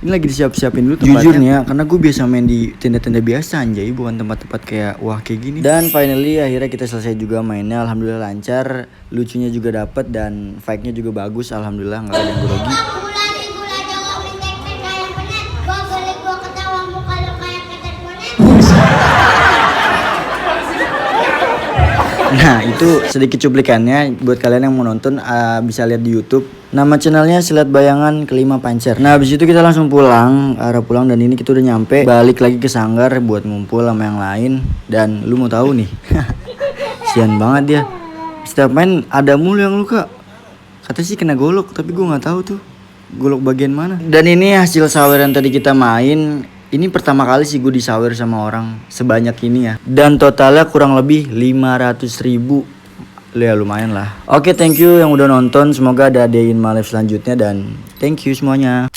Ini lagi disiap-siapin dulu tempatnya. Jujur nih ya, karena gue biasa main di tenda-tenda biasa anjay, bukan tempat-tempat kayak wah kayak gini. Dan finally akhirnya kita selesai juga mainnya. Alhamdulillah lancar, lucunya juga dapet dan fight-nya juga bagus. Alhamdulillah nggak ada yang grogi. Nah itu sedikit cuplikannya buat kalian yang mau nonton, bisa lihat di YouTube. Nama channelnya Silat Bayangan Kelima Pancer. Nah habis itu kita langsung pulang, arah pulang, dan ini kita udah nyampe. Balik lagi ke sanggar buat ngumpul sama yang lain. Dan lu mau tahu nih, sian banget dia. Setiap main ada mulu yang luka. Katanya sih kena golok, tapi gue nggak tahu tuh golok bagian mana. Dan ini hasil sawer yang tadi kita main. Ini pertama kali sih gue disawer sama orang sebanyak ini ya. Dan totalnya kurang lebih 500.000. Ya lumayan lah. Oke, thank you yang udah nonton. Semoga ada day in my life selanjutnya. Dan thank you semuanya.